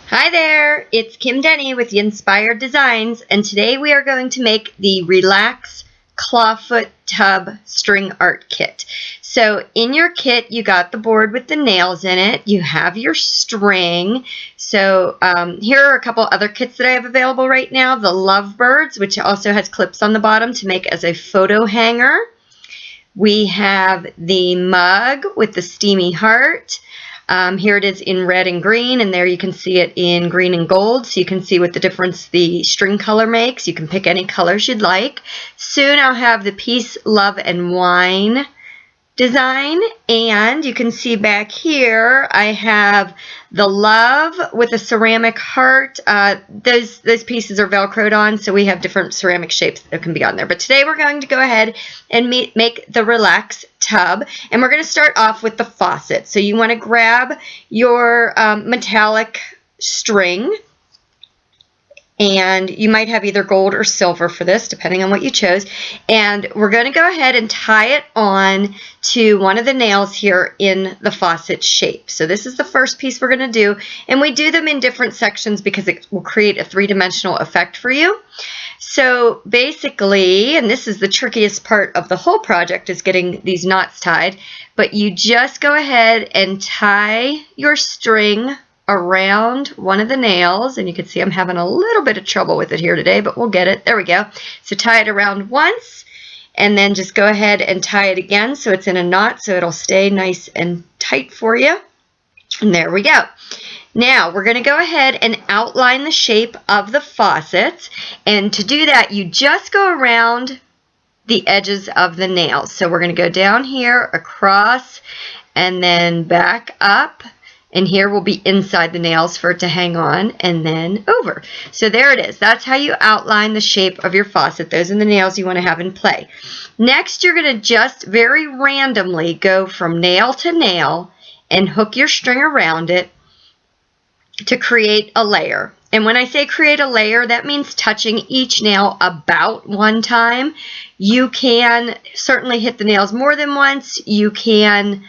Hi there, it's Kim Denny with the Inspired Designs, and today we are going to make the Relax Clawfoot Tub String Art Kit. So in your kit, you got the board with the nails in it, you have your string. So here are a couple other kits that I have available right now. The Lovebirds, which also has clips on the bottom to make as a photo hanger. We have the mug with the steamy heart. Here it is in red and green, and there you can see it in green and gold, so you can see what the difference the string color makes. You can pick any colors you'd like. Soon I'll have the Peace, Love, and Wine design, and you can see back here I have the love with a ceramic heart. Those pieces are velcroed on, so we have different ceramic shapes that can be on there. But today we're going to go ahead and make the Relax tub, and we're going to start off with the faucet. So you want to grab your metallic string, and you might have either gold or silver for this, depending on what you chose. And we're going to go ahead and tie it on to one of the nails here in the faucet shape. So this is the first piece we're going to do, and we do them in different sections because it will create a three-dimensional effect for you. So basically, and this is the trickiest part of the whole project, is getting these knots tied, but you just go ahead and tie your string around one of the nails, and you can see I'm having a little bit of trouble with it here today, but we'll get it. There we go. So tie it around once, and then just go ahead and tie it again so it's in a knot so it'll stay nice and tight for you. And there we go. Now we're going to go ahead and outline the shape of the faucet, and to do that you just go around the edges of the nails. So we're going to go down here, across, and then back up. And here will be inside the nails for it to hang on, and then over. So there it is. That's how you outline the shape of your faucet. Those are the nails you want to have in play. Next, you're going to just very randomly go from nail to nail and hook your string around it to create a layer. And when I say create a layer, that means touching each nail about one time. You can certainly hit the nails more than once. You can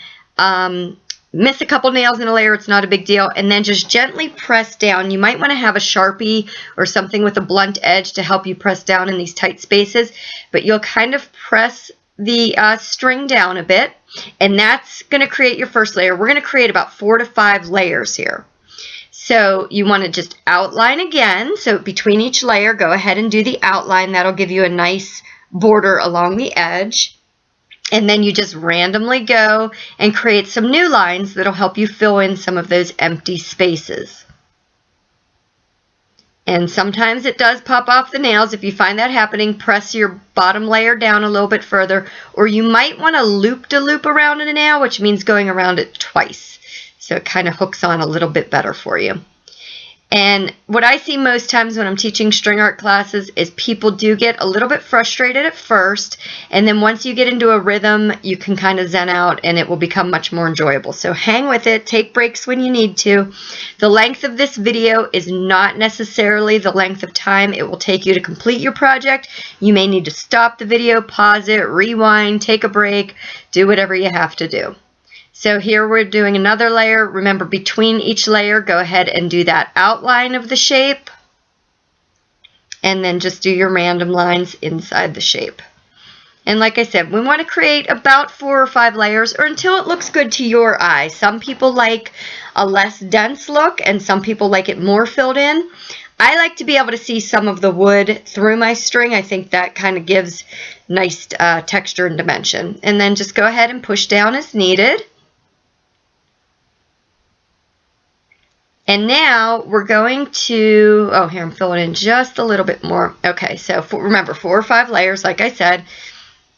miss a couple nails in a layer, it's not a big deal, and then just gently press down. You might want to have a Sharpie or something with a blunt edge to help you press down in these tight spaces, but you'll kind of press the string down a bit, and that's going to create your first layer. We're going to create about 4 to 5 layers here. So you want to just outline again. So between each layer, go ahead and do the outline. That'll give you a nice border along the edge. And then you just randomly go and create some new lines that'll help you fill in some of those empty spaces. And sometimes it does pop off the nails. If you find that happening, press your bottom layer down a little bit further, or you might want to loop-de-loop around a nail, which means going around it twice. So it kind of hooks on a little bit better for you. And what I see most times when I'm teaching string art classes is people do get a little bit frustrated at first, and then once you get into a rhythm, you can kind of zen out and it will become much more enjoyable. So hang with it, take breaks when you need to. The length of this video is not necessarily the length of time it will take you to complete your project. You may need to stop the video, pause it, rewind, take a break, do whatever you have to do. So here we're doing another layer. Remember, between each layer, go ahead and do that outline of the shape. And then just do your random lines inside the shape. And like I said, we want to create about 4 or 5 layers, or until it looks good to your eye. Some people like a less dense look, and some people like it more filled in. I like to be able to see some of the wood through my string. I think that kind of gives nice texture and dimension. And then just go ahead and push down as needed. And now we're going to, oh, here I'm filling in just a little bit more. Okay, so remember 4 or 5 layers, like I said.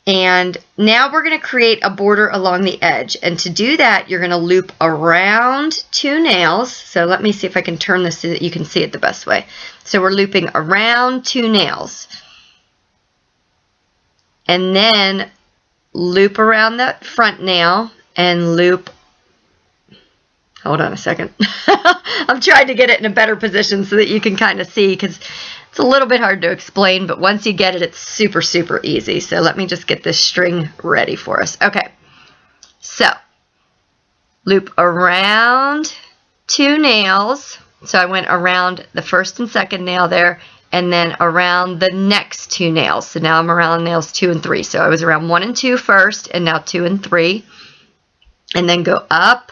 And now we're going to create a border along the edge. And to do that, you're going to loop around 2 nails. So let me see if I can turn this so that you can see it the best way. So we're looping around 2 nails. And then loop around the front nail and loop. Hold on a second. I'm trying to get it in a better position so that you can kind of see, because it's a little bit hard to explain, but once you get it, it's super, super easy. So let me just get this string ready for us. Okay, so loop around 2 nails, So I went around the first and second nail there, and then around the next 2 nails. So now I'm around nails 2 and 3. So I was around 1 and 2 first, and now 2 and 3. And then go up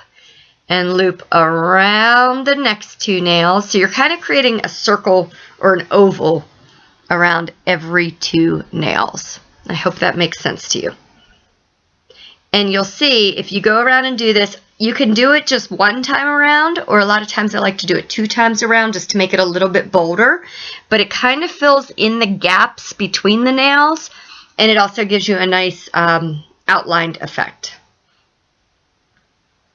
and loop around the next 2 nails. So you're kind of creating a circle or an oval around every 2 nails. I hope that makes sense to you. And you'll see if you go around and do this, you can do it just 1 time around, or a lot of times I like to do it 2 times around just to make it a little bit bolder. But it kind of fills in the gaps between the nails, and it also gives you a nice outlined effect.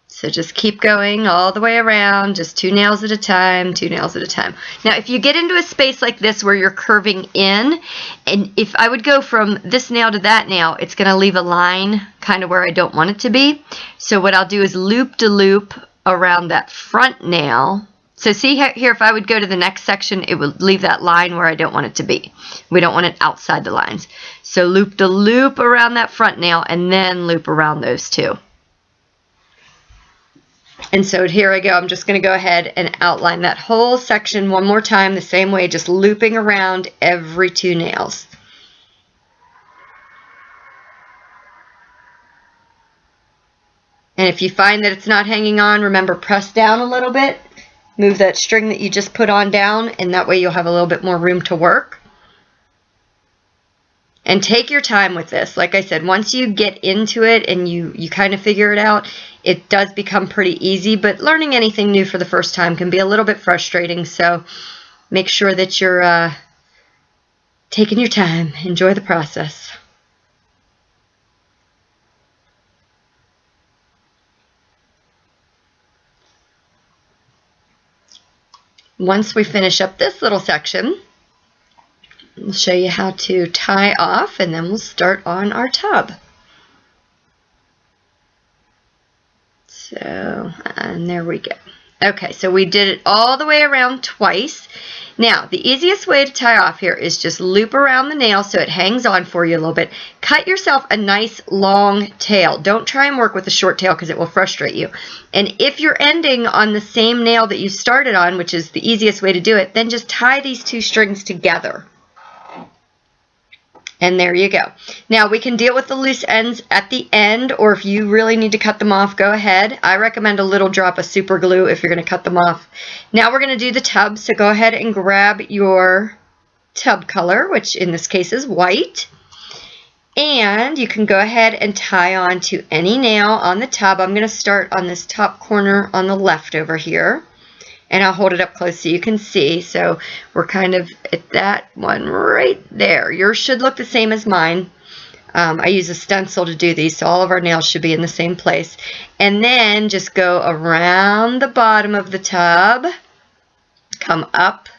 So just keep going all the way around, just 2 nails at a time, 2 nails at a time. Now, if you get into a space like this where you're curving in, and if I would go from this nail to that nail, it's going to leave a line kind of where I don't want it to be. So what I'll do is loop-de-loop around that front nail. So see here, if I would go to the next section, it would leave that line where I don't want it to be. We don't want it outside the lines. So loop-de-loop around that front nail, and then loop around those 2. And so here I go. I'm just going to go ahead and outline that whole section one more time the same way, just looping around every 2 nails. And if you find that it's not hanging on, remember, press down a little bit. Move that string that you just put on down, and that way you'll have a little bit more room to work. And take your time with this. Like I said, once you get into it and you kind of figure it out, it does become pretty easy. But learning anything new for the first time can be a little bit frustrating. So make sure that you're taking your time. Enjoy the process. Once we finish up this little section, we'll show you how to tie off, and then we'll start on our tub. So, and there we go. Okay, so we did it all the way around twice. Now, the easiest way to tie off here is just loop around the nail so it hangs on for you a little bit. Cut yourself a nice long tail. Don't try and work with a short tail because it will frustrate you. And if you're ending on the same nail that you started on, which is the easiest way to do it, then just tie these 2 strings together. And there you go. Now we can deal with the loose ends at the end, or if you really need to cut them off, go ahead. I recommend a little drop of super glue if you're going to cut them off. Now we're going to do the tub, so go ahead and grab your tub color, which in this case is white. And you can go ahead and tie on to any nail on the tub. I'm going to start on this top corner on the left over here. And I'll hold it up close so you can see. So we're kind of at that one right there. Yours should look the same as mine. I use a stencil to do these, so all of our nails should be in the same place. And then just go around the bottom of the tub, come up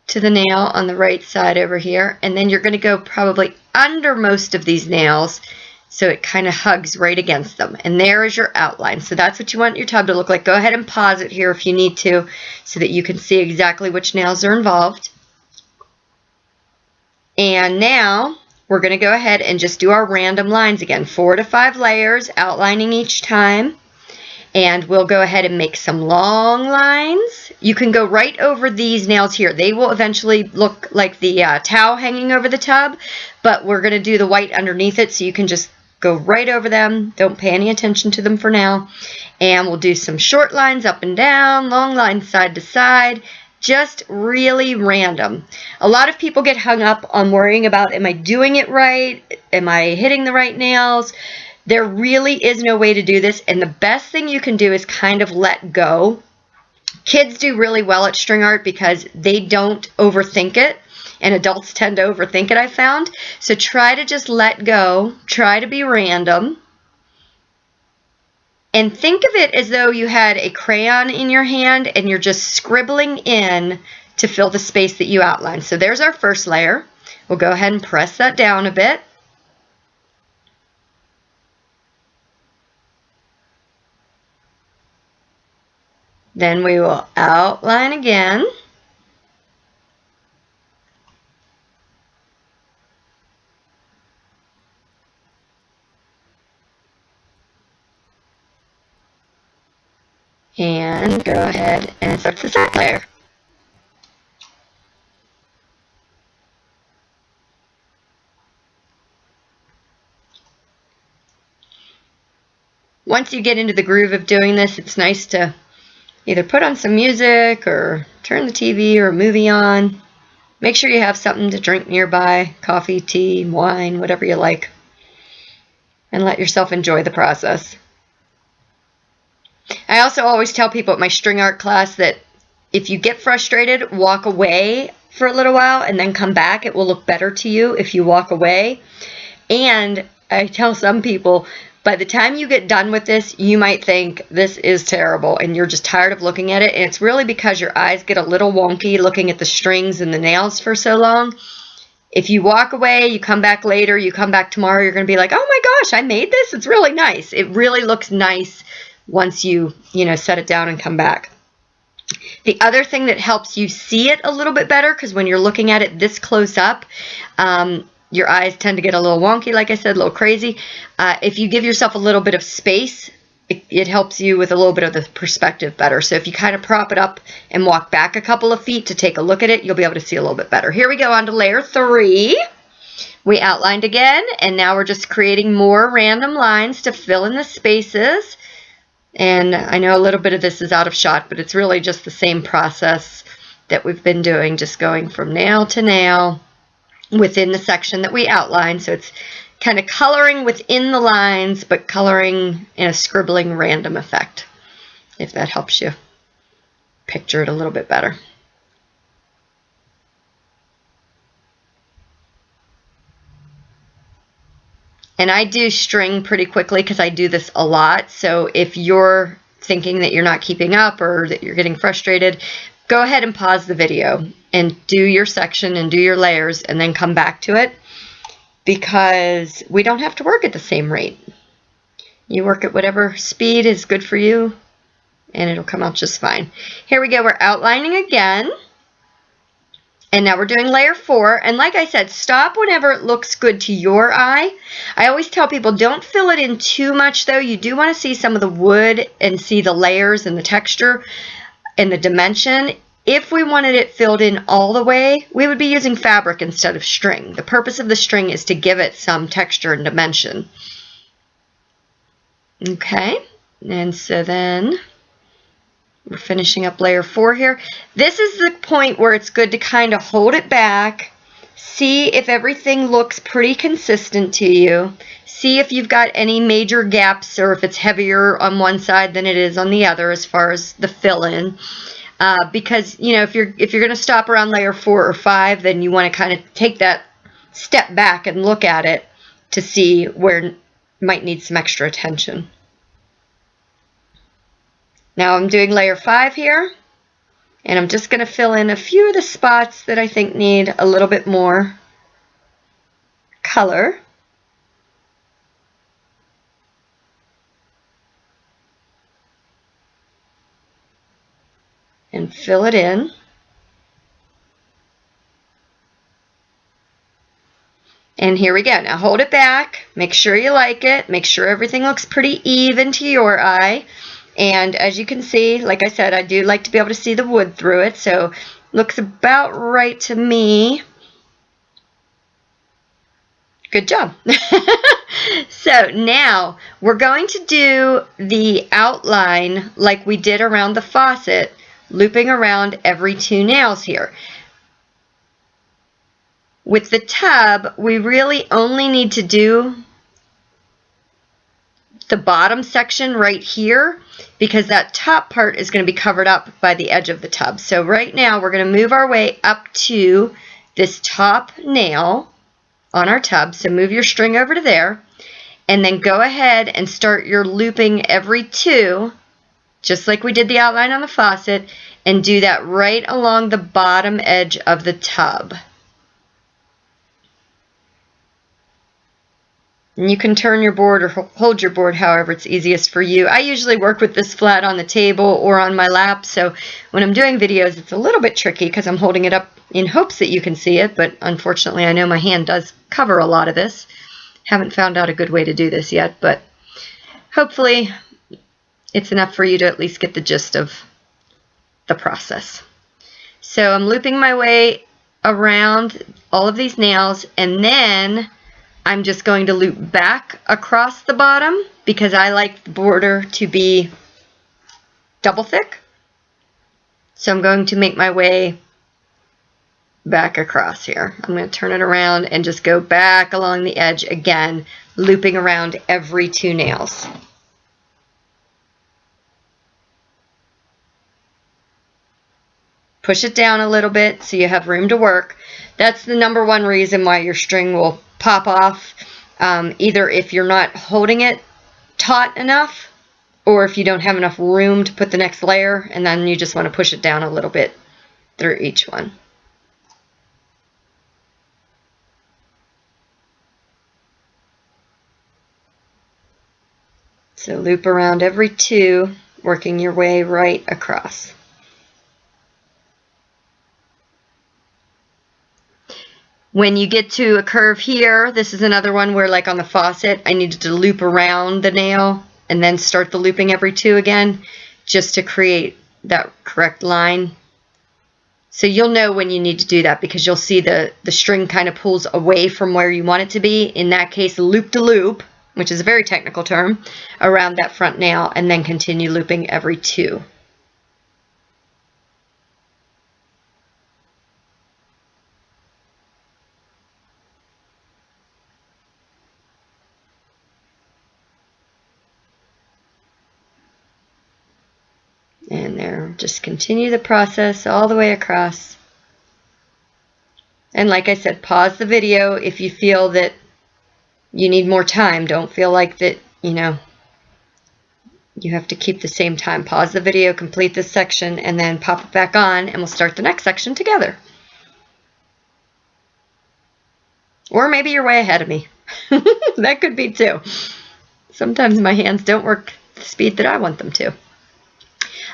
to the nail on the right side over here, and then you're going to go probably under most of these nails so it kind of hugs right against them. And there is your outline. So that's what you want your tub to look like. Go ahead and pause it here if you need to so that you can see exactly which nails are involved. And now we're going to go ahead and just do our random lines again. 4 to 5 layers, outlining each time. And we'll go ahead and make some long lines. You can go right over these nails here. They will eventually look like the towel hanging over the tub, but we're going to do the white underneath it, so you can just go right over them. Don't pay any attention to them for now. And we'll do some short lines up and down, long lines side to side, just really random. A lot of people get hung up on worrying about, am I doing it right? Am I hitting the right nails? There really is no way to do this, and the best thing you can do is kind of let go. Kids do really well at string art because they don't overthink it, and adults tend to overthink it, I found. So try to just let go, try to be random, and think of it as though you had a crayon in your hand and you're just scribbling in to fill the space that you outlined. So there's our first layer. We'll go ahead and press that down a bit. Then we will outline again. And go ahead and start the second layer. Once you get into the groove of doing this, it's nice to either put on some music or turn the TV or a movie on. Make sure you have something to drink nearby, coffee, tea, wine, whatever you like, and let yourself enjoy the process. I also always tell people at my string art class that if you get frustrated, walk away for a little while and then come back. It will look better to you if you walk away. And I tell some people, by the time you get done with this, you might think this is terrible and you're just tired of looking at it. And it's really because your eyes get a little wonky looking at the strings and the nails for so long. If you walk away, you come back later, you come back tomorrow, you're going to be like, oh my gosh, I made this. It's really nice. It really looks nice once you set it down and come back. The other thing that helps you see it a little bit better, because when you're looking at it this close up, your eyes tend to get a little wonky, like I said, a little crazy. If you give yourself a little bit of space, it helps you with a little bit of the perspective better. So if you kind of prop it up and walk back a couple of feet to take a look at it, you'll be able to see a little bit better. Here we go on to layer 3. We outlined again, and now we're just creating more random lines to fill in the spaces. And I know a little bit of this is out of shot, but it's really just the same process that we've been doing, just going from nail to nail within the section that we outlined. So it's kind of coloring within the lines, but coloring in a scribbling random effect, if that helps you picture it a little bit better. And I do string pretty quickly because I do this a lot. So if you're thinking that you're not keeping up or that you're getting frustrated, go ahead and pause the video and do your section and do your layers and then come back to it, because we don't have to work at the same rate. You work at whatever speed is good for you and it'll come out just fine. Here we go. We're outlining again. And now we're doing layer 4, and like I said, stop whenever it looks good to your eye. I always tell people, don't fill it in too much though. You do want to see some of the wood and see the layers and the texture and the dimension. If we wanted it filled in all the way, we would be using fabric instead of string. The purpose of the string is to give it some texture and dimension. Okay, and so then we're finishing up layer 4 here. This is the point where it's good to kind of hold it back, see if everything looks pretty consistent to you, see if you've got any major gaps or if it's heavier on one side than it is on the other as far as the fill-in. Because if you're going to stop around layer 4 or 5, then you want to kind of take that step back and look at it to see where it might need some extra attention. Now I'm doing layer 5 here, and I'm just going to fill in a few of the spots that I think need a little bit more color. And fill it in. And here we go. Now hold it back, make sure you like it, make sure everything looks pretty even to your eye. And as you can see, like I said, I do like to be able to see the wood through it, so looks about right to me. Good job. So now we're going to do the outline like we did around the faucet, looping around every 2 nails here. With the tub, we really only need to do the bottom section right here, because that top part is going to be covered up by the edge of the tub. So right now we're going to move our way up to this top nail on our tub. So move your string over to there, and then go ahead and start your looping every 2, just like we did the outline on the faucet, and do that right along the bottom edge of the tub. And you can turn your board or hold your board however it's easiest for you. I usually work with this flat on the table or on my lap, so when I'm doing videos it's a little bit tricky because I'm holding it up in hopes that you can see it, but unfortunately I know my hand does cover a lot of this. Haven't found out a good way to do this yet, but hopefully it's enough for you to at least get the gist of the process. So I'm looping my way around all of these nails, and then I'm just going to loop back across the bottom because I like the border to be double thick. So I'm going to make my way back across here. I'm going to turn it around and just go back along the edge again, looping around every 2 nails. Push it down a little bit so you have room to work. That's the #1 reason why your string will pop off, either if you're not holding it taut enough or if you don't have enough room to put the next layer, and then you just want to push it down a little bit through each one. So loop around every 2, working your way right across. When you get to a curve here, this is another one where, like on the faucet, I needed to loop around the nail and then start the looping every 2 again, just to create that correct line. So you'll know when you need to do that because you'll see the string kind of pulls away from where you want it to be. In that case, loop to loop, which is a very technical term, around that front nail, and then continue looping every 2. And there, just continue the process all the way across. And like I said, pause the video if you feel that you need more time. Don't feel like that, you know, you have to keep the same time. Pause the video, complete this section, and then pop it back on, and we'll start the next section together. Or maybe you're way ahead of me. That could be too. Sometimes my hands don't work the speed that I want them to.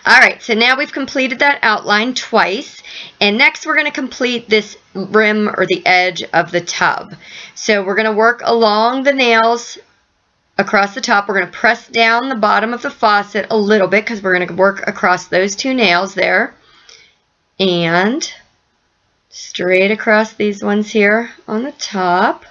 Alright, so now we've completed that outline twice, and next we're going to complete this rim or the edge of the tub. So we're going to work along the nails across the top. We're going to press down the bottom of the faucet a little bit because we're going to work across those 2 nails there, and straight across these ones here on the top.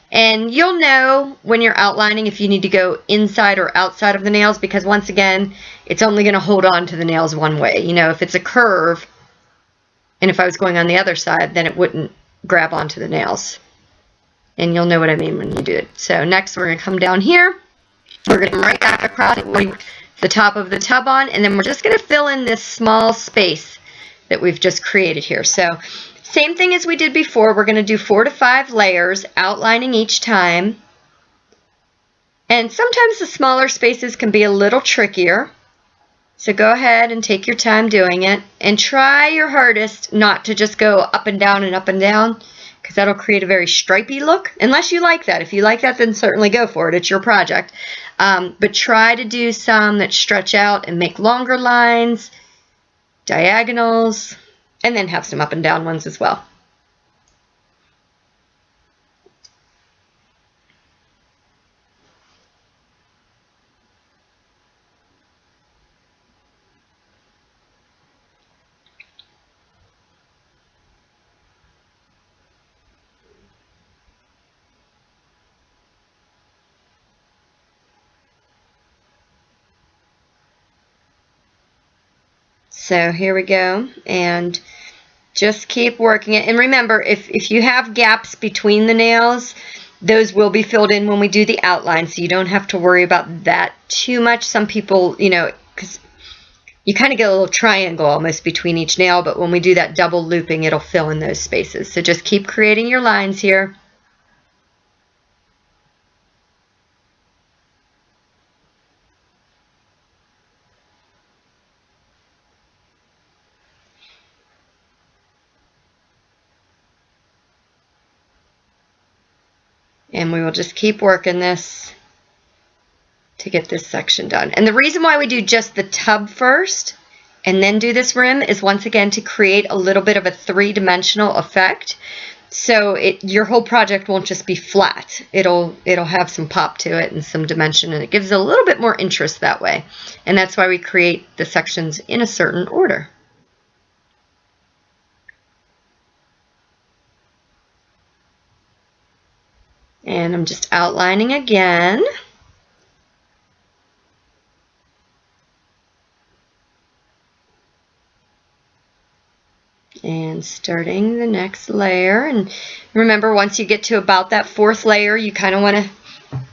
And you'll know when you're outlining if you need to go inside or outside of the nails, because once again, it's only going to hold on to the nails one way. You know, if it's a curve, and if I was going on the other side, then it wouldn't grab onto the nails. And you'll know what I mean when you do it. So next we're going to come down here. We're going to come right back across the top of the tub on, and then we're just going to fill in this small space that we've just created here. So same thing as we did before. We're going to do 4 to 5 layers, outlining each time. And sometimes the smaller spaces can be a little trickier. So go ahead and take your time doing it. And try your hardest not to just go up and down, because that'll create a very stripy look. Unless you like that. If you like that, then certainly go for it. It's your project. But try to do some that stretch out and make longer lines, diagonals, and then have some up and down ones as well. So here we go, and just keep working it. And remember, if you have gaps between the nails, those will be filled in when we do the outline, so you don't have to worry about that too much. Some people, you know, because you kind of get a little triangle almost between each nail, but when we do that double looping, it'll fill in those spaces. So just keep creating your lines here. And we will just keep working this to get this section done. And the reason why we do just the tub first and then do this rim is once again to create a little bit of a 3-dimensional effect. So your whole project won't just be flat. It'll have some pop to it and some dimension, and it gives a little bit more interest that way. And that's why we create the sections in a certain order. And I'm just outlining again. And starting the next layer. And remember, once you get to about that 4th layer, you kind of want to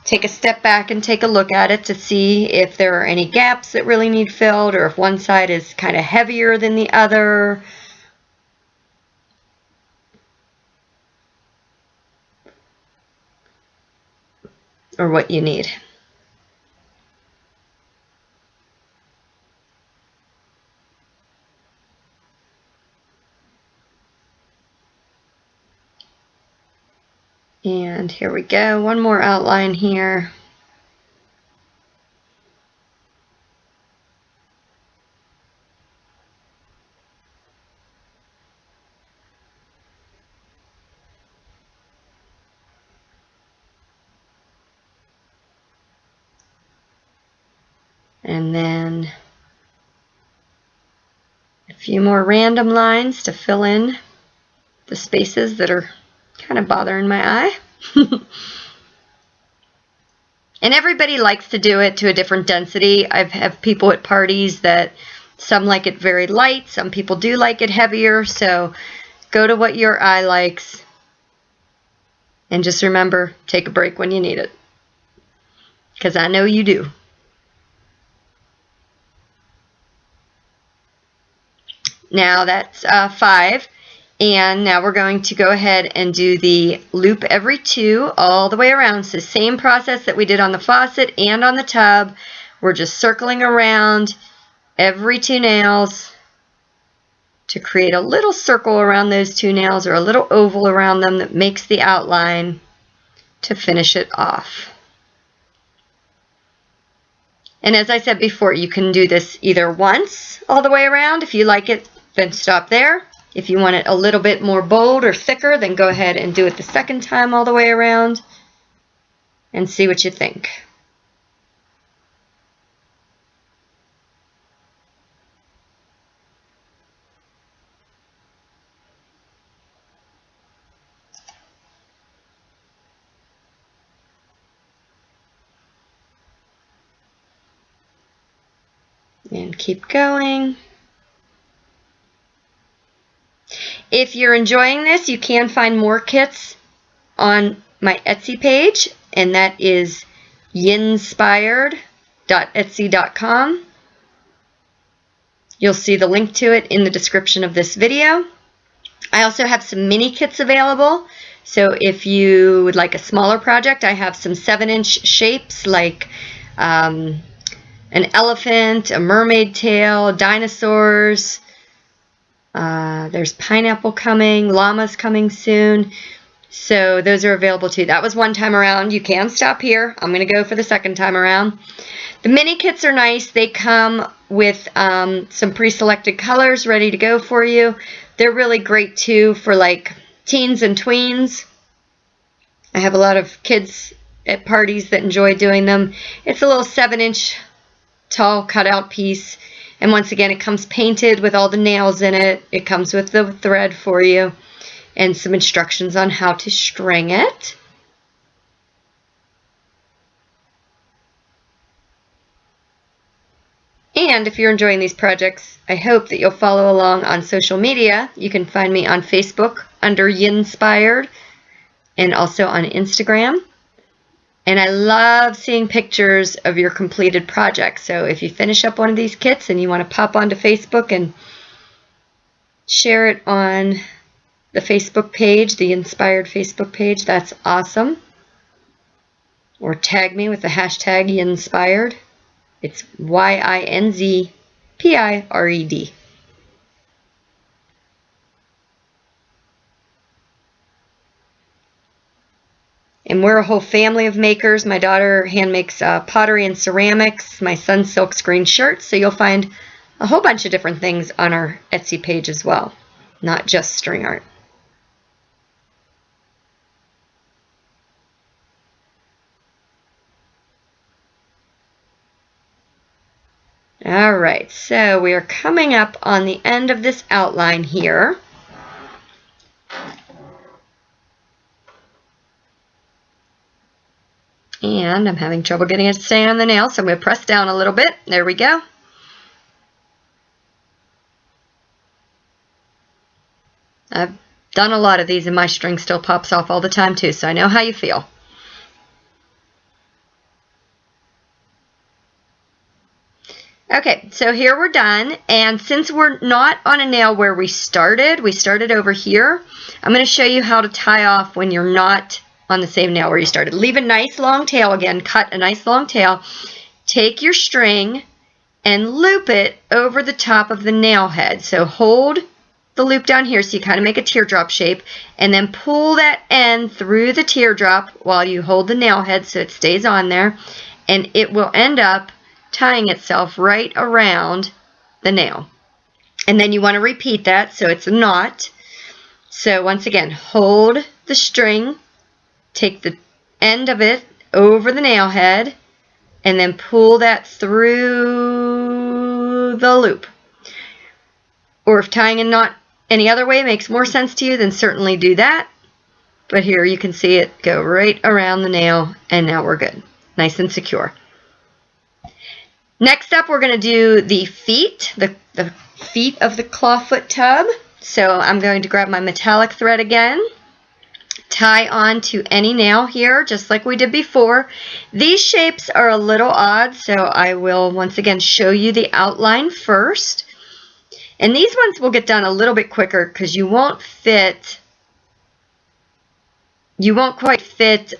take a step back and take a look at it to see if there are any gaps that really need filled, or if one side is kind of heavier than the other. Or what you need. And here we go, one more outline here. And then a few more random lines to fill in the spaces that are kind of bothering my eye. And everybody likes to do it to a different density. I've had people at parties that some like it very light, some people do like it heavier, so go to what your eye likes. And just remember, take a break when you need it, because I know you do. Now that's 5, and now we're going to go ahead and do the loop every 2 all the way around. So same process that we did on the faucet and on the tub. We're just circling around every 2 nails to create a little circle around those 2 nails, or a little oval around them that makes the outline to finish it off. And as I said before, you can do this either once all the way around. If you like it, then stop there. If you want it a little bit more bold or thicker, then go ahead and do it the second time all the way around and see what you think. And keep going. If you're enjoying this, you can find more kits on my Etsy page, and that is yinspired.etsy.com. You'll see the link to it in the description of this video. I also have some mini kits available, so if you would like a smaller project, I have some 7-inch shapes like an elephant, a mermaid tail, dinosaurs. There's pineapple coming, llamas coming soon. So those are available too. That was one time around. You can stop here. I'm going to go for the second time around. The mini kits are nice. They come with some pre-selected colors ready to go for you. They're really great too for like teens and tweens. I have a lot of kids at parties that enjoy doing them. It's a little 7-inch tall cutout piece. And once again, it comes painted with all the nails in it. It comes with the thread for you and some instructions on how to string it. And if you're enjoying these projects, I hope that you'll follow along on social media. You can find me on Facebook under Yinspired, and also on Instagram. And I love seeing pictures of your completed projects. So if you finish up one of these kits and you want to pop onto Facebook and share it on the Facebook page, the Inspired Facebook page, that's awesome. Or tag me with the hashtag Yinspired. It's YINZPIRED. And we're a whole family of makers. My daughter hand makes pottery and ceramics. My son silkscreen shirts. So you'll find a whole bunch of different things on our Etsy page as well, not just string art. All right, so we are coming up on the end of this outline here. And I'm having trouble getting it to stay on the nail, so I'm going to press down a little bit. There we go. I've done a lot of these and my string still pops off all the time too, so I know how you feel. Okay, so here we're done, and since we're not on a nail where we started over here, I'm going to show you how to tie off when you're not on the same nail where you started. Leave a nice long tail again, cut a nice long tail, take your string and loop it over the top of the nail head. So hold the loop down here so you kind of make a teardrop shape, and then pull that end through the teardrop while you hold the nail head so it stays on there, and it will end up tying itself right around the nail. And then you want to repeat that so it's a knot. So once again, hold the string, take the end of it over the nail head, and then pull that through the loop. Or if tying a knot any other way makes more sense to you, then certainly do that. But here you can see it go right around the nail, and now we're good. Nice and secure. Next up, we're going to do the feet, the feet of the clawfoot tub. So I'm going to grab my metallic thread again, tie on to any nail here, just like we did before. These shapes are a little odd, so I will once again show you the outline first. And these ones will get done a little bit quicker because you won't quite fit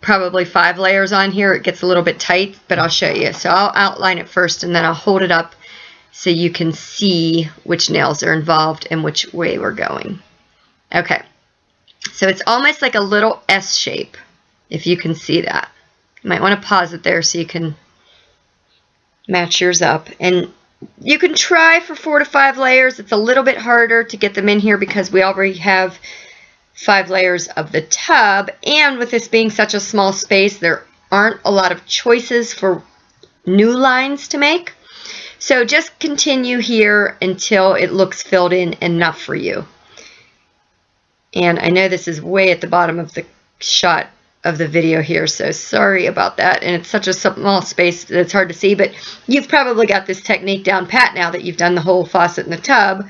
probably 5 layers on here. It gets a little bit tight, but I'll show you. So I'll outline it first and then I'll hold it up so you can see which nails are involved and which way we're going. Okay, so it's almost like a little S shape, if you can see that. You might want to pause it there so you can match yours up. And you can try for 4 to 5 layers. It's a little bit harder to get them in here because we already have 5 layers of the tub, and with this being such a small space, there aren't a lot of choices for new lines to make. So just continue here until it looks filled in enough for you. And I know this is way at the bottom of the shot of the video here, so sorry about that. And it's such a small space that it's hard to see, but you've probably got this technique down pat now that you've done the whole faucet in the tub.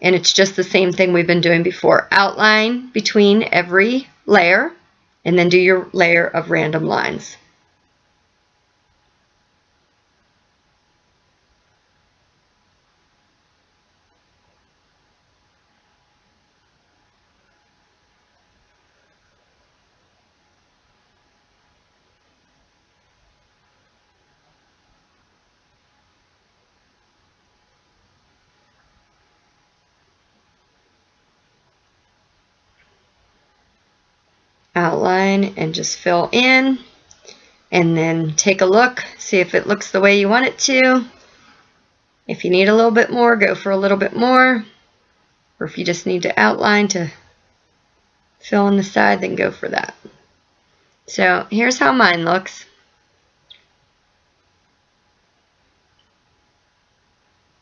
And it's just the same thing we've been doing before. Outline between every layer, and then do your layer of random lines. Outline and just fill in, and then take a look, see if it looks the way you want it to. If you need a little bit more, go for a little bit more, or if you just need to outline to fill in the side, then go for that. So here's how mine looks.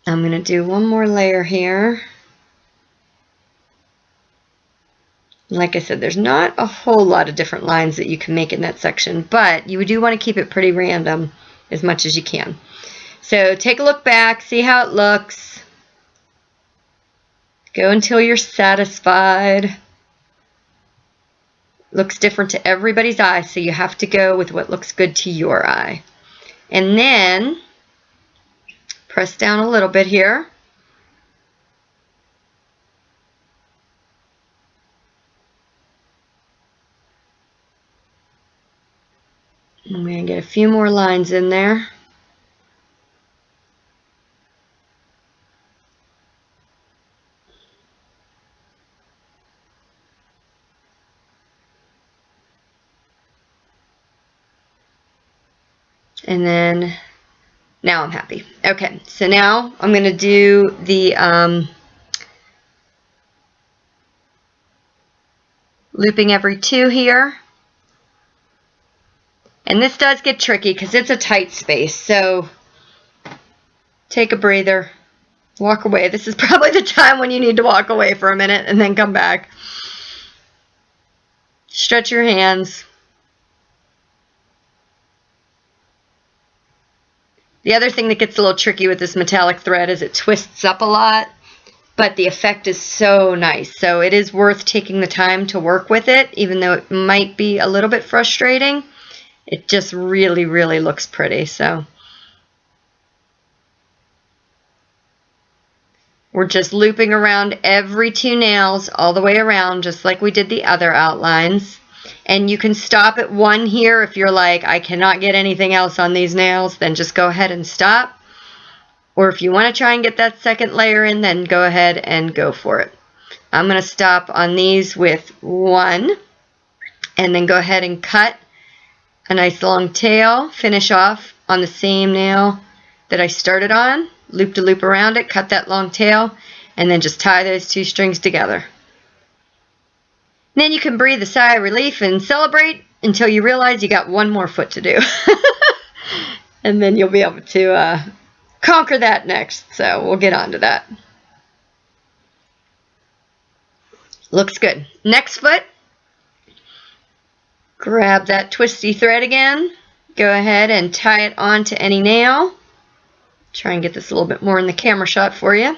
I'm going to do one more layer here. Like I said, there's not a whole lot of different lines that you can make in that section, but you do want to keep it pretty random as much as you can. So take a look back, see how it looks. Go until you're satisfied. Looks different to everybody's eye, so you have to go with what looks good to your eye. And then press down a little bit here. I'm going to get a few more lines in there. And then now I'm happy. Okay, so now I'm going to do the looping every 2 here. And this does get tricky because it's a tight space. So take a breather, walk away. This is probably the time when you need to walk away for a minute and then come back. Stretch your hands. The other thing that gets a little tricky with this metallic thread is it twists up a lot, but the effect is so nice. So it is worth taking the time to work with it, even though it might be a little bit frustrating. It just really, really looks pretty. So we're just looping around every 2 nails all the way around, just like we did the other outlines. And you can stop at 1 here if you're like, I cannot get anything else on these nails, then just go ahead and stop. Or if you want to try and get that second layer in, then go ahead and go for it. I'm going to stop on these with 1 and then go ahead and cut a nice long tail, finish off on the same nail that I started on, loop to loop around it, cut that long tail, and then just tie those 2 strings together. Then you can breathe a sigh of relief and celebrate until you realize you got 1 more foot to do. And then you'll be able to conquer that next. So we'll get on to that. Looks good. Next foot. Grab that twisty thread again. Go ahead and tie it onto any nail. Try and get this a little bit more in the camera shot for you.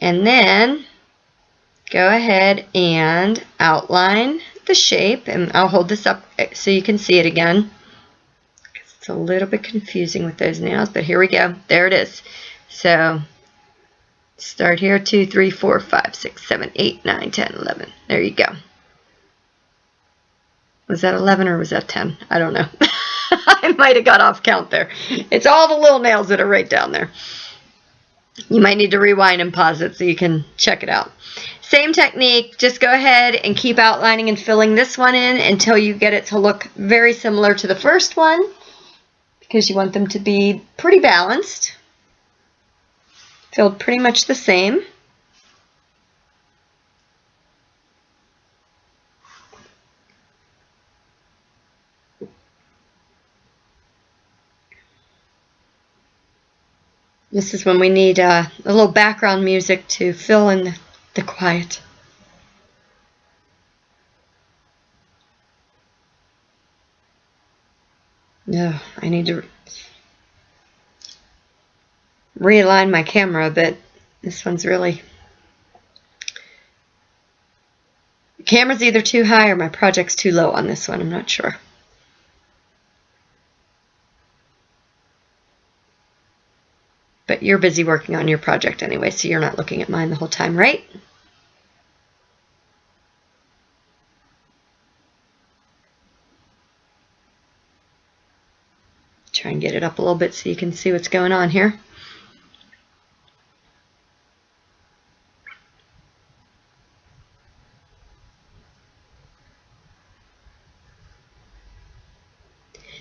And then go ahead and outline the shape, and I'll hold this up so you can see it again. It's a little bit confusing with those nails, but here we go. There it is. So start here, 2, 3, 4, 5, 6, 7, 8, 9, 10, 11. There you go. Was that 11 or was that 10? I don't know. I might have got off count there. It's all the little nails that are right down there. You might need to rewind and pause it so you can check it out. Same technique, just go ahead and keep outlining and filling this one in until you get it to look very similar to the first one, because you want them to be pretty balanced. Filled pretty much the same. This is when we need a little background music to fill in the quiet. No, I need to realign my camera a bit. This one's really... The camera's either too high or my project's too low on this one. I'm not sure. But you're busy working on your project anyway, so you're not looking at mine the whole time, right? Try and get it up a little bit so you can see what's going on here.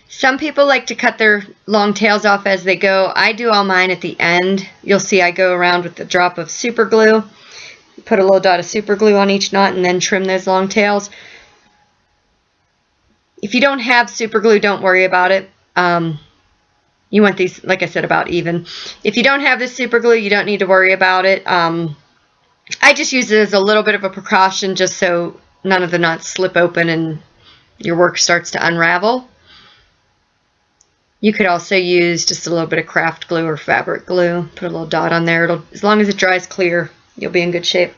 Some people like to cut their long tails off as they go. I do all mine at the end. You'll see I go around with a drop of super glue, put a little dot of super glue on each knot, and then trim those long tails. If you don't have super glue, don't worry about it. You want these, like I said, about even. If you don't have this super glue, you don't need to worry about it. I just use it as a little bit of a precaution just so none of the knots slip open and your work starts to unravel. You could also use just a little bit of craft glue or fabric glue. Put a little dot on there. As long as it dries clear, you'll be in good shape.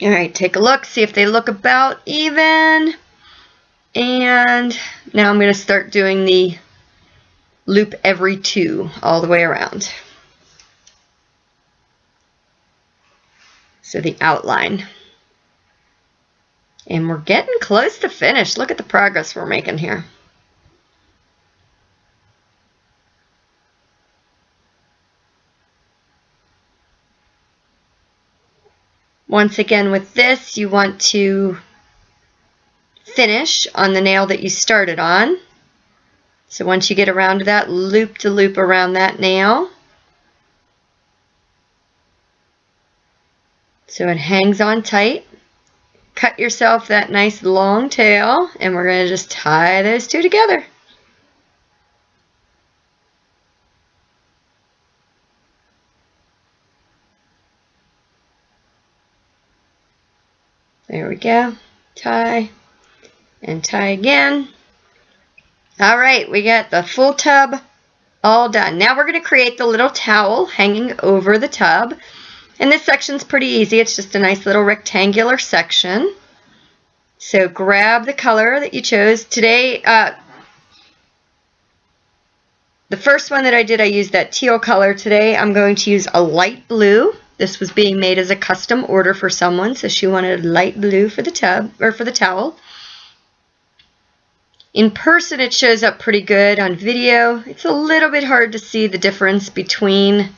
All right, take a look, see if they look about even. And now I'm going to start doing the loop every 2 all the way around. So the outline. And we're getting close to finish. Look at the progress we're making here. Once again with this, you want to finish on the nail that you started on. So once you get around to that, loop to loop around that nail. so it hangs on tight. Cut yourself that nice long tail, and we're going to just tie those two together. There we go. Tie and tie again. All right, we got the full tub all done. Now we're going to create the little towel hanging over the tub. And this section's pretty easy. It's just a nice little rectangular section. So grab the color that you chose. Today, the first one that I did, I used that teal color. Today I'm going to use a light blue. This was being made as a custom order for someone, so she wanted light blue for the tub, or for the towel. In person it shows up pretty good. On video it's a little bit hard to see the difference between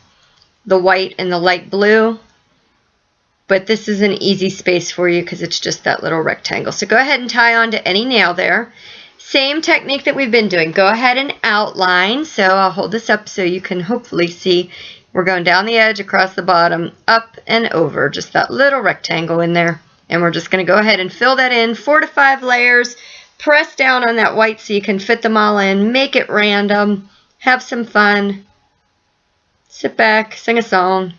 the white and the light blue, but this is an easy space for you because it's just that little rectangle. So go ahead and tie on to any nail there. Same technique that we've been doing. Go ahead and outline. So I'll hold this up so you can hopefully see. We're going down the edge, across the bottom, up and over, just that little rectangle in there. And we're just going to go ahead and fill that in, 4 to 5 layers. Press down on that white so you can fit them all in. Make it random. Have some fun. Sit back, sing a song.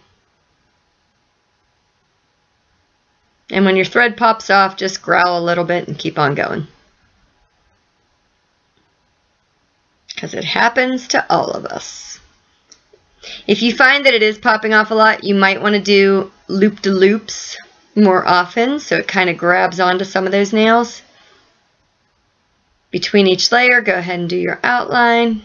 And when your thread pops off, just growl a little bit and keep on going. Because it happens to all of us. If you find that it is popping off a lot, you might want to do loop-de-loops more often so it kind of grabs onto some of those nails. Between each layer, go ahead and do your outline.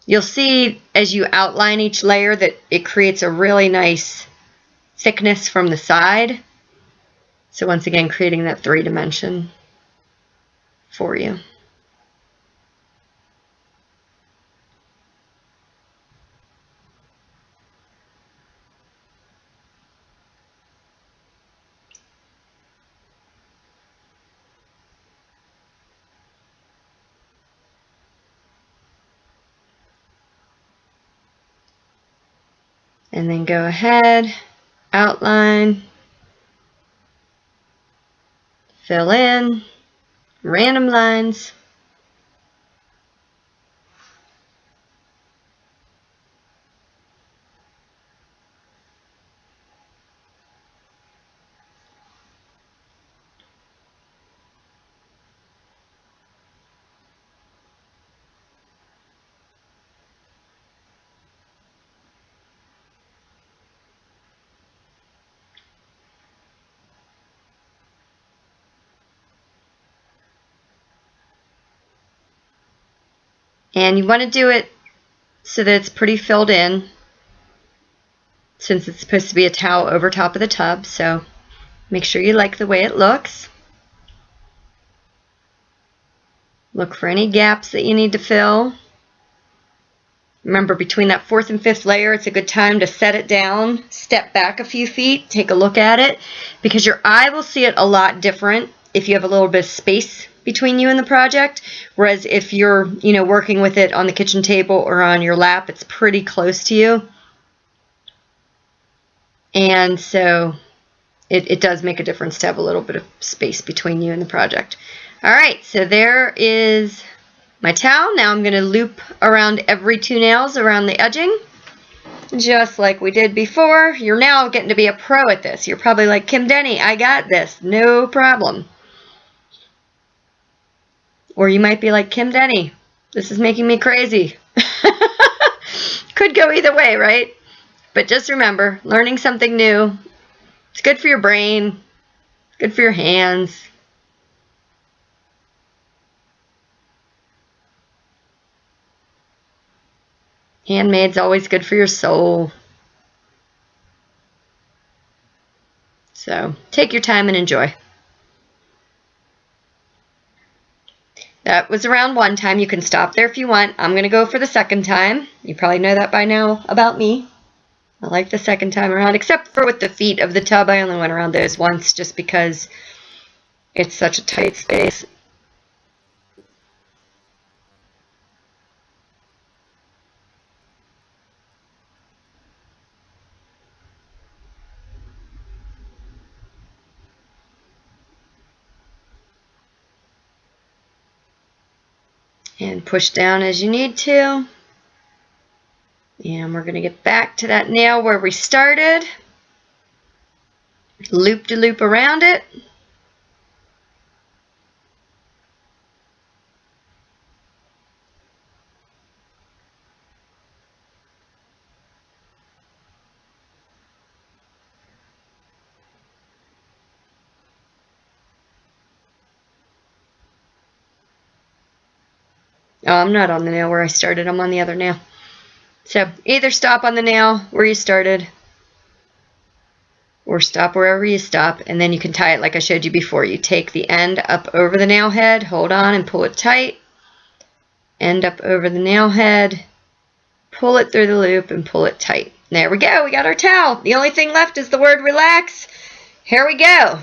You'll see as you outline each layer that it creates a really nice thickness from the side. So once again, creating that 3-dimension for you. And then go ahead, outline, fill in, random lines. And you want to do it so that it's pretty filled in, since it's supposed to be a towel over top of the tub. So make sure you like the way it looks. Look for any gaps that you need to fill. Remember, between that 4th and 5th layer, it's a good time to set it down, step back a few feet, take a look at it, because your eye will see it a lot different if you have a little bit of space between you and the project, whereas if you're, working with it on the kitchen table or on your lap, it's pretty close to you. And so it does make a difference to have a little bit of space between you and the project. All right, so there is my towel. Now I'm going to loop around every 2 nails around the edging, just like we did before. You're now getting to be a pro at this. You're probably like, Kim Denny, I got this, no problem. Or you might be like, Kim Denny, this is making me crazy. Could go either way, right? But just remember, learning something new, it's good for your brain, good for your hands. Handmade's always good for your soul. So take your time and enjoy. That was around 1 time. You can stop there if you want. I'm going to go for the 2nd time. You probably know that by now about me. I like the 2nd time around, except for with the feet of the tub. I only went around those once just because it's such a tight space. And push down as you need to. And we're going to get back to that nail where we started. Loop-de-loop around it. Oh, I'm not on the nail where I started. I'm on the other nail. So either stop on the nail where you started or stop wherever you stop, and then you can tie it like I showed you before. You take the end up over the nail head, hold on and pull it tight. End up over the nail head, pull it through the loop and pull it tight. There we go. We got our towel. The only thing left is the word relax. Here we go.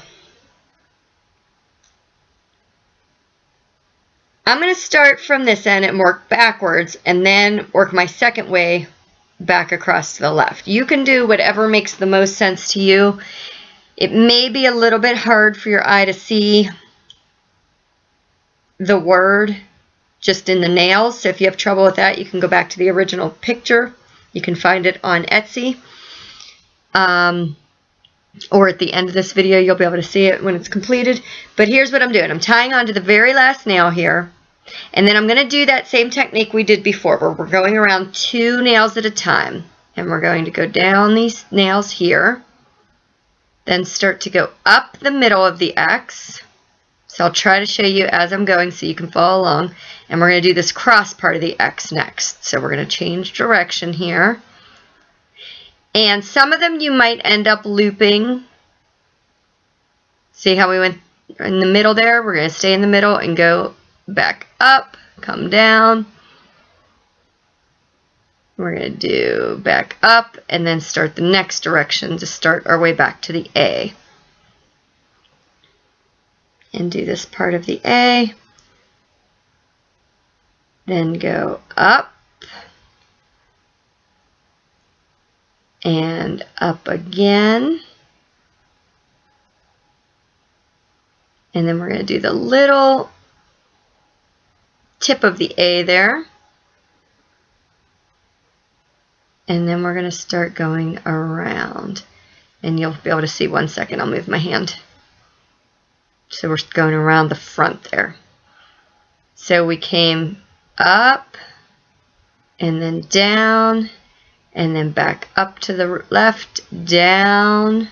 I'm going to start from this end and work backwards and then work my second way back across to the left. You can do whatever makes the most sense to you. It may be a little bit hard for your eye to see the word just in the nails. So if you have trouble with that, you can go back to the original picture. You can find it on Etsy. Or at the end of this video, you'll be able to see it when it's completed. But here's what I'm doing. I'm tying on to the very last nail here. And then I'm going to do that same technique we did before, where we're going around 2 nails at a time. And we're going to go down these nails here. Then start to go up the middle of the X. So I'll try to show you as I'm going so you can follow along. And we're going to do this cross part of the X next. So we're going to change direction here. And some of them you might end up looping. See how we went in the middle there? We're going to stay in the middle and go back up, come down. We're going to do back up and then start the next direction to start our way back to the A. And do this part of the A. Then go up. And up again. And then we're going to do the little tip of the A there. And then we're going to start going around. And you'll be able to see, one second, I'll move my hand. So we're going around the front there. So we came up and then down and then back up to the left, down,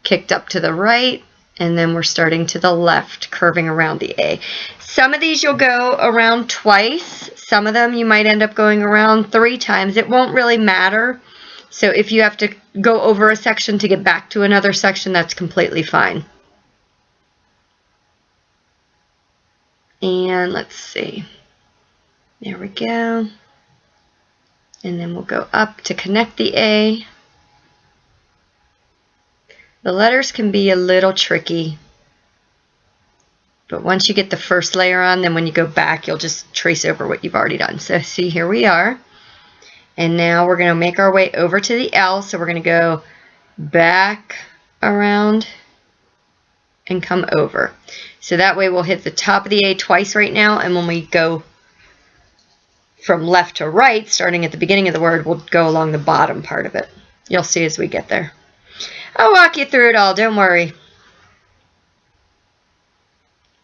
kicked up to the right, and then we're starting to the left, curving around the A. Some of these you'll go around twice. Some of them you might end up going around 3 times. It won't really matter. So if you have to go over a section to get back to another section, that's completely fine. And let's see. There we go. And then we'll go up to connect the A. The letters can be a little tricky, but once you get the first layer on, then when you go back, you'll just trace over what you've already done. So see, here we are. And now we're going to make our way over to the L. So we're going to go back around and come over. So that way we'll hit the top of the A twice right now, and when we go from left to right, starting at the beginning of the word, we'll go along the bottom part of it. You'll see as we get there. I'll walk you through it all, don't worry.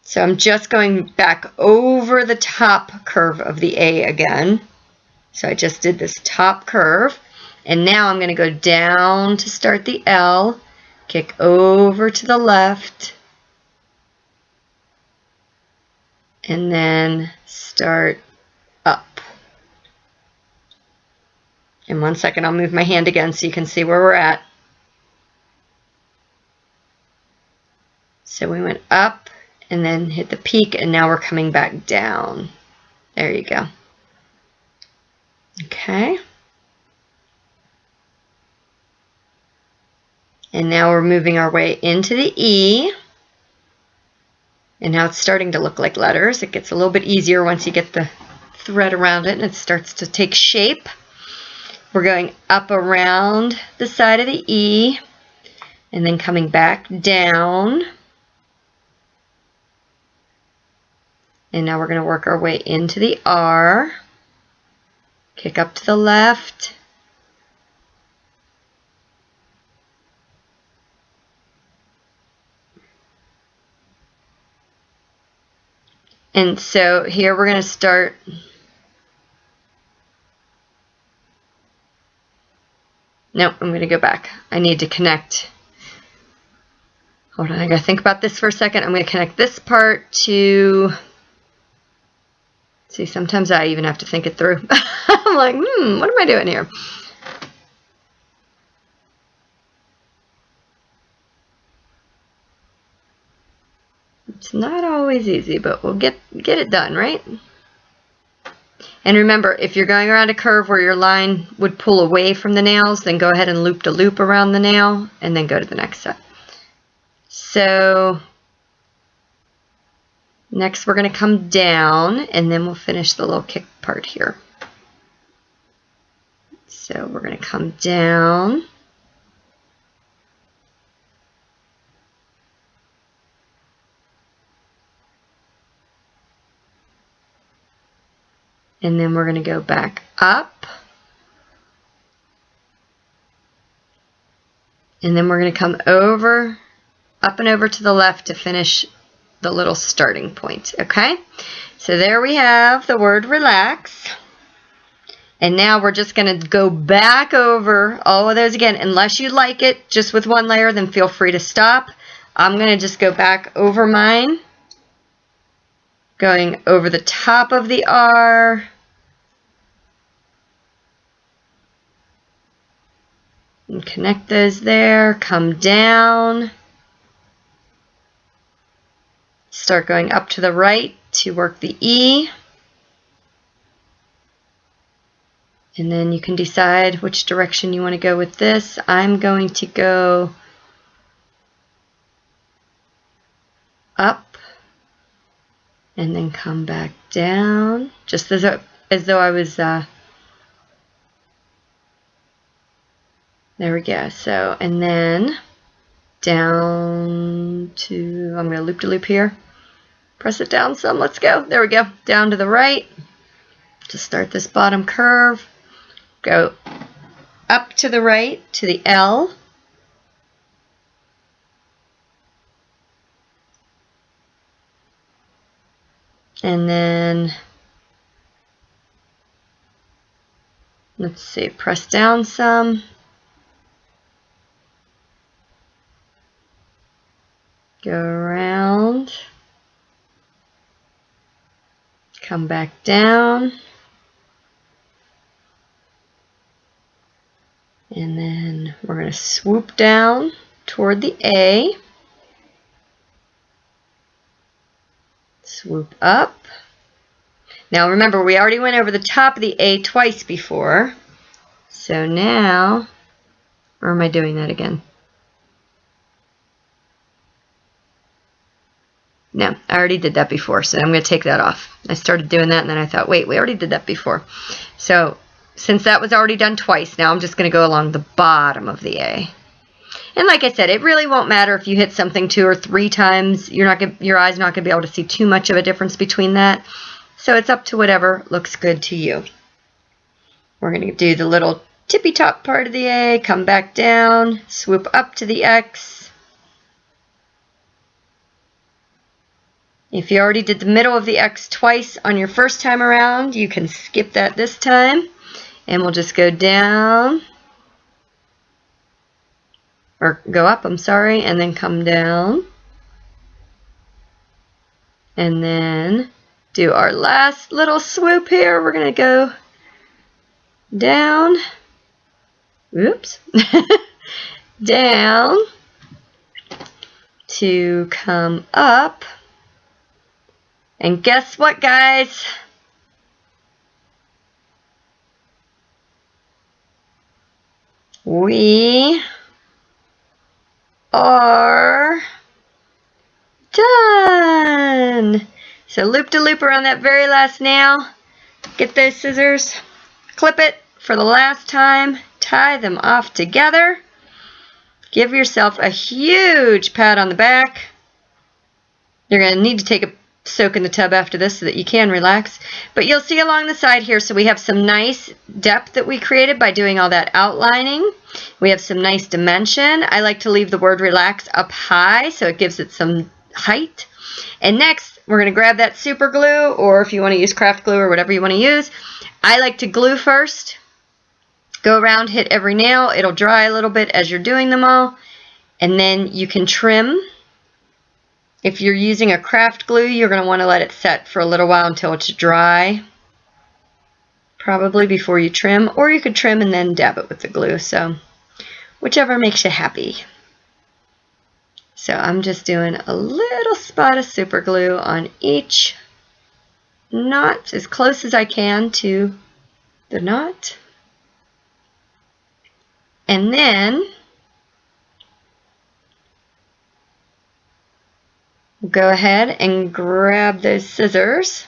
So I'm just going back over the top curve of the A again. So I just did this top curve, and now I'm going to go down to start the L, kick over to the left, and then start up. In 1 second, I'll move my hand again so you can see where we're at. So we went up and then hit the peak, and now we're coming back down. There you go. Okay. And now we're moving our way into the E. And now it's starting to look like letters. It gets a little bit easier once you get the thread around it and it starts to take shape. We're going up around the side of the E and then coming back down. And now we're going to work our way into the R. Kick up to the left. And so here we're going to start. Nope, I'm going to go back. I need to connect. Hold on, I got to think about this for a second. I'm going to connect this part to... See, sometimes I even have to think it through. I'm like, what am I doing here? It's not always easy, but we'll get it done, right? And remember, if you're going around a curve where your line would pull away from the nails, then go ahead and loop the loop around the nail, and then go to the next step. So next we're going to come down, and then we'll finish the little kick part here. So we're going to come down. And then we're going to go back up. And then we're going to come over, up and over to the left to finish the little starting point, okay? So there we have the word relax. And now we're just going to go back over all of those again. Unless you like it just with one layer, then feel free to stop. I'm going to just go back over mine, going over the top of the R, and connect those there, come down, start going up to the right to work the E, and then you can decide which direction you want to go with this. I'm going to go up and then come back down, just as though I was there we go. So, and then down to, I'm going to loop to loop here. Press it down some. Let's go. There we go. Down to the right to start this bottom curve. Go up to the right to the L. And then, let's see, press down some. Go around, come back down, and then we're going to swoop down toward the A, swoop up. Now remember, we already went over the top of the A twice before, so now, or am I doing that again? No, I already did that before, so I'm going to take that off. I started doing that, and then I thought, wait, we already did that before. So since that was already done twice, now I'm just going to go along the bottom of the A. And like I said, it really won't matter if you hit something 2 or 3 times. Your eye's not going to be able to see too much of a difference between that. So it's up to whatever looks good to you. We're going to do the little tippy top part of the A, come back down, swoop up to the X. If you already did the middle of the X twice on your first time around, you can skip that this time. And we'll just go down, or go up, I'm sorry, and then come down. And then do our last little swoop here. We're going to go down, oops, down to come up. And guess what, guys? We are done. So loop to loop around that very last nail. Get those scissors, clip it for the last time, tie them off together. Give yourself a huge pat on the back. You're going to need to take a soak in the tub after this so that you can relax. But you'll see along the side here, so we have some nice depth that we created by doing all that outlining. We have some nice dimension. I like to leave the word relax up high so it gives it some height. And next, we're going to grab that super glue, or if you want to use craft glue or whatever you want to use. I like to glue first. Go around, hit every nail. It'll dry a little bit as you're doing them all. And then you can trim. If you're using a craft glue, you're going to want to let it set for a little while until it's dry, probably before you trim, or you could trim and then dab it with the glue, so whichever makes you happy. So I'm just doing a little spot of super glue on each knot as close as I can to the knot. And then go ahead and grab those scissors,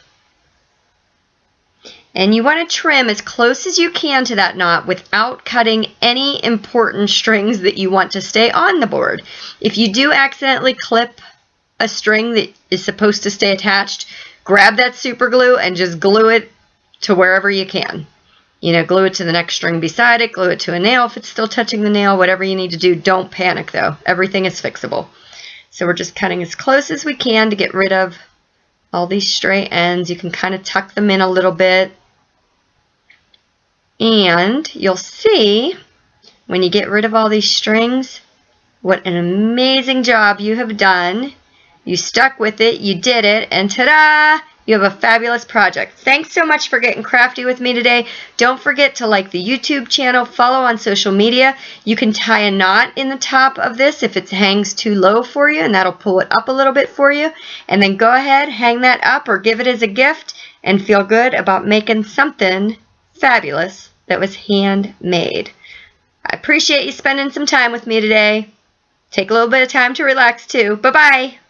and you want to trim as close as you can to that knot without cutting any important strings that you want to stay on the board. If you do accidentally clip a string that is supposed to stay attached, grab that super glue and just glue it to wherever you can. You know, glue it to the next string beside it, glue it to a nail if it's still touching the nail, whatever you need to do. Don't panic though, everything is fixable. So we're just cutting as close as we can to get rid of all these stray ends. You can kind of tuck them in a little bit. And you'll see when you get rid of all these strings, what an amazing job you have done. You stuck with it, you did it, and ta-da! You have a fabulous project. Thanks so much for getting crafty with me today. Don't forget to like the YouTube channel, follow on social media. You can tie a knot in the top of this if it hangs too low for you, and that'll pull it up a little bit for you. And then go ahead, hang that up or give it as a gift and feel good about making something fabulous that was handmade. I appreciate you spending some time with me today. Take a little bit of time to relax too. Bye-bye.